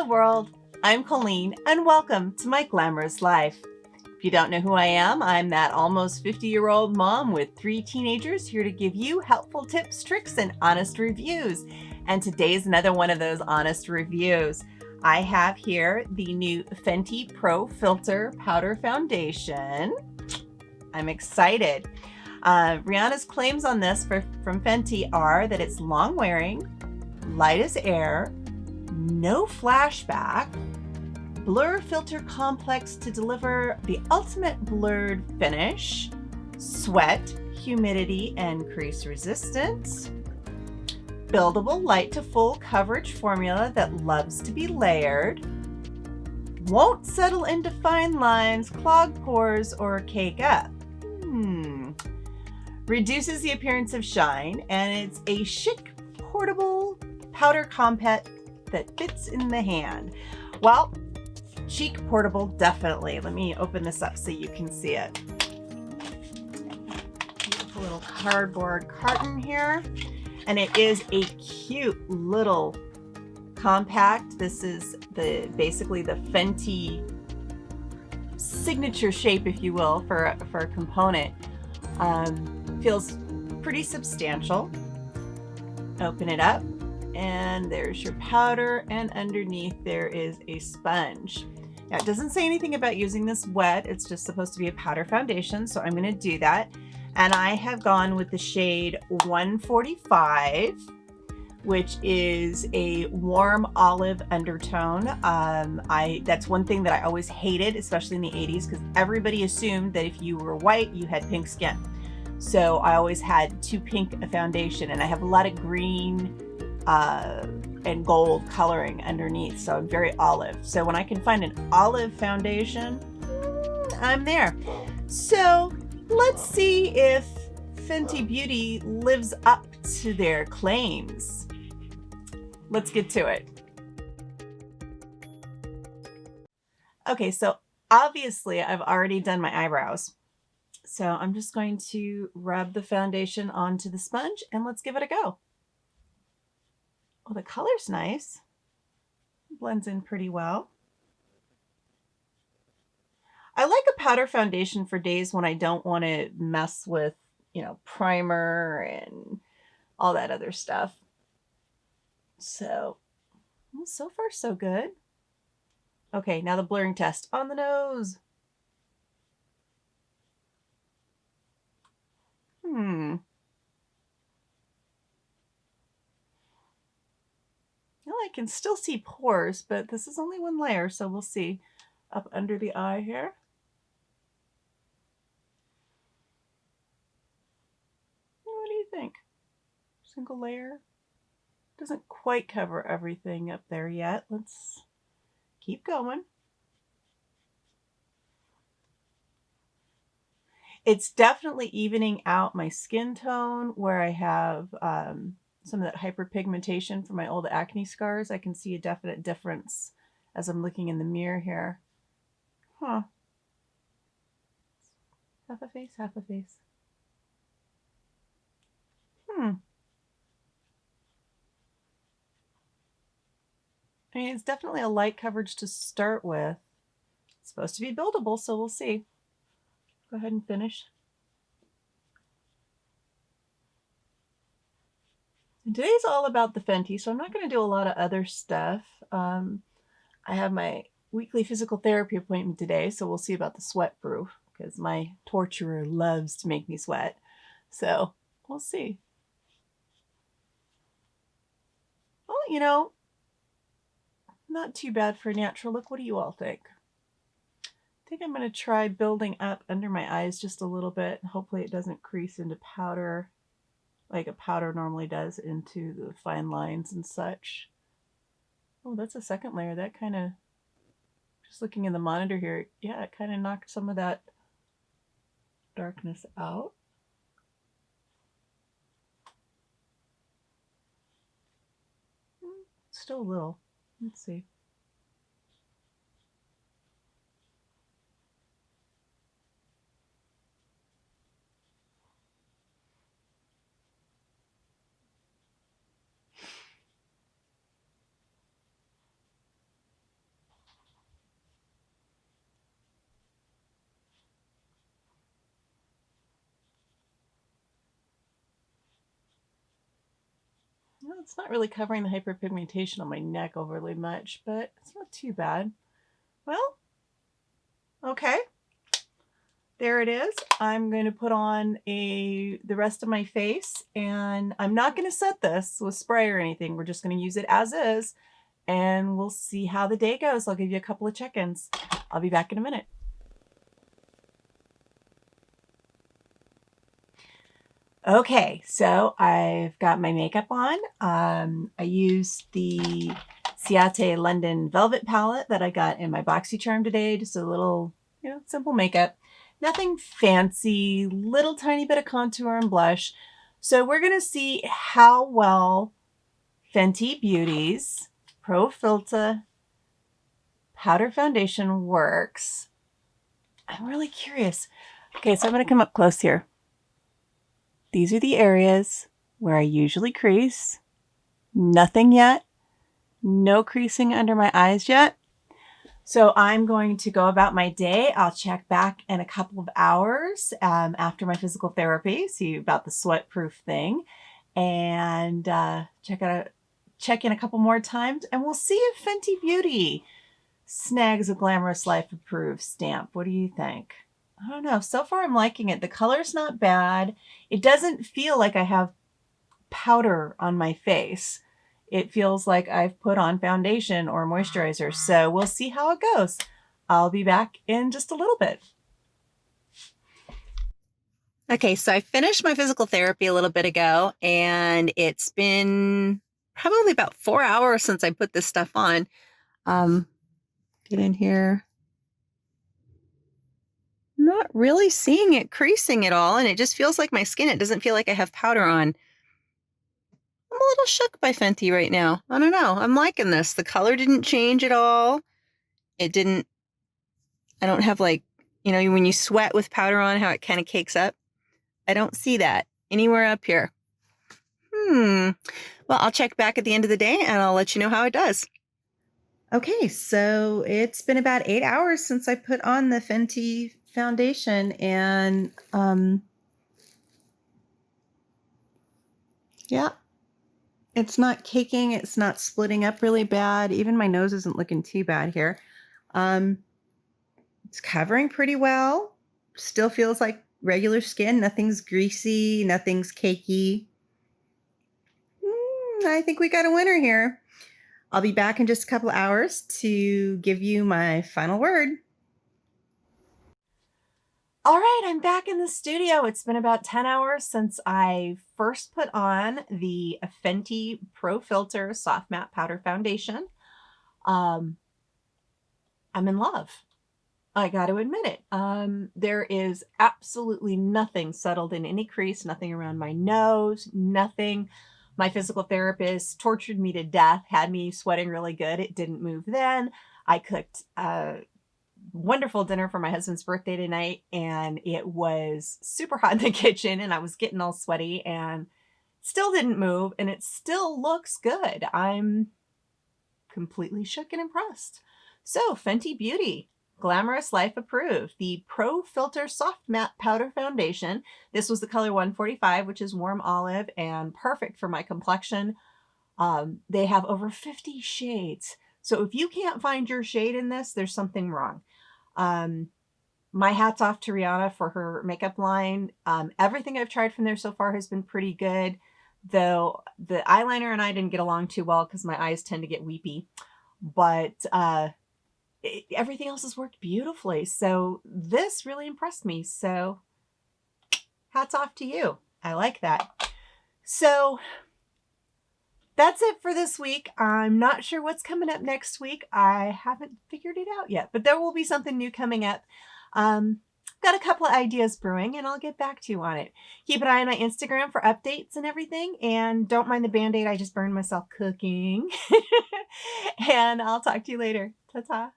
world, I'm Colleen and welcome to my glamorous life. If you don't know who I am, I'm that almost 50-year-old mom with 3 teenagers here to give you helpful tips, tricks, and honest reviews. And today's another one of those honest reviews. I have here the new Fenty Pro Filt'r Powder Foundation. I'm excited. Rihanna's claims on this from Fenty are that it's long wearing, light as air, no flashback, blur filter complex to deliver the ultimate blurred finish, sweat, humidity, and crease resistance, buildable light to full coverage formula that loves to be layered, won't settle into fine lines, clog pores, or cake up. Reduces the appearance of shine, and it's a chic, portable powder compact that fits in the hand. Well, chic, portable, definitely. Let me open this up so you can see it. Beautiful little cardboard carton here, and it is a cute little compact. This is basically the Fenty signature shape, if you will, for a component. Feels pretty substantial. Open it up, and there's your powder, and underneath there is a sponge. Now, it doesn't say anything about using this wet. It's just supposed to be a powder foundation, so I'm going to do that. And I have gone with the shade 145, which is a warm olive undertone. That's one thing that I always hated, especially in the 80s, because everybody assumed that if you were white, you had pink skin. So I always had too pink a foundation, and I have a lot of green and gold coloring underneath, so I'm very olive. So when I can find an olive foundation, I'm there. So let's see if Fenty Beauty lives up to their claims. Let's get to it. Okay, so obviously I've already done my eyebrows. So I'm just going to rub the foundation onto the sponge and let's give it a go. Oh, the color's nice. Blends in pretty well. I like a powder foundation for days when I don't want to mess with, primer and all that other stuff. So, well, so far so good. Okay, now the blurring test on the nose. Well, I can still see pores, but this is only one layer, so we'll see. Up under the eye here. What do you think? Single layer? Doesn't quite cover everything up there yet. Let's keep going. It's definitely evening out my skin tone where I have some of that hyperpigmentation from my old acne scars. I can see a definite difference as I'm looking in the mirror here. Huh. Half a face, half a face. I mean, it's definitely a light coverage to start with. It's supposed to be buildable, so we'll see. Go ahead and finish. And today's all about the Fenty, so I'm not going to do a lot of other stuff. I have my weekly physical therapy appointment today, so we'll see about the sweat proof, because my torturer loves to make me sweat. So we'll see. Well, not too bad for a natural look. What do you all think? I think I'm going to try building up under my eyes just a little bit. Hopefully it doesn't crease into powder like a powder normally does into the fine lines and such. Oh, that's a second layer. That kind of, just looking in the monitor here, yeah, it kind of knocked some of that darkness out. Still a little. Let's see. Well, it's not really covering the hyperpigmentation on my neck overly much, but it's not too bad. Well, okay. There it is. I'm going to put on the rest of my face, and I'm not going to set this with spray or anything. We're just going to use it as is, and we'll see how the day goes. I'll give you a couple of check-ins. I'll be back in a minute. Okay, so I've got my makeup on. I used the Ciate London Velvet palette that I got in my BoxyCharm today. Just a little, simple makeup. Nothing fancy, little tiny bit of contour and blush. So we're going to see how well Fenty Beauty's Pro Filt'r powder foundation works. I'm really curious. Okay, so I'm going to come up close here. These are the areas where I usually crease. Nothing yet. No creasing under my eyes yet. So I'm going to go about my day. I'll check back in a couple of hours after my physical therapy, see about the sweat-proof thing, and check in a couple more times, and we'll see if Fenty Beauty snags a Glamourous Life Approved stamp. What do you think? I don't know. So far, I'm liking it. The color's not bad. It doesn't feel like I have powder on my face. It feels like I've put on foundation or moisturizer. So we'll see how it goes. I'll be back in just a little bit. Okay, so I finished my physical therapy a little bit ago, and it's been probably about 4 hours since I put this stuff on. Get in here. Not really seeing it creasing at all, and it just feels like my skin. It doesn't feel like I have powder on. I'm a little shook by Fenty right now. I don't know. I'm liking this. The color didn't change at all. I don't have when you sweat with powder on, how it kind of cakes up. I don't see that anywhere up here. Well, I'll check back at the end of the day, and I'll let you know how it does. Okay, so it's been about 8 hours since I put on the Fenty foundation, and yeah, it's not caking, it's not splitting up really bad. Even my nose isn't looking too bad here. It's covering pretty well. Still feels like regular skin. Nothing's greasy, nothing's cakey. I think we got a winner here. I'll be back in just a couple of hours to give you my final word. All right, I'm back in the studio. It's been about 10 hours since I first put on the Fenty Pro Filt'r Soft Matte Powder Foundation. I'm in love. I got to admit it. There is absolutely nothing settled in any crease, nothing around my nose, nothing. My physical therapist tortured me to death, had me sweating really good. It didn't move then. I cooked a wonderful dinner for my husband's birthday tonight, and it was super hot in the kitchen, and I was getting all sweaty, and still didn't move, and it still looks good. I'm completely shook and impressed. So, Fenty Beauty, Glamourous Life Approved, the Pro Filt'r Soft Matte Powder Foundation. This was the color 145, which is warm olive and perfect for my complexion. They have over 50 shades. So if you can't find your shade in this, there's something wrong. My hat's off to Rihanna for her makeup line. Everything I've tried from there so far has been pretty good, though the eyeliner and I didn't get along too well because my eyes tend to get weepy. But everything else has worked beautifully. So this really impressed me. So hats off to you. I like that. So that's it for this week. I'm not sure what's coming up next week. I haven't figured it out yet, but there will be something new coming up. Got a couple of ideas brewing, and I'll get back to you on it. Keep an eye on my Instagram for updates and everything. And don't mind the Band-Aid. I just burned myself cooking. And I'll talk to you later. Ta-ta.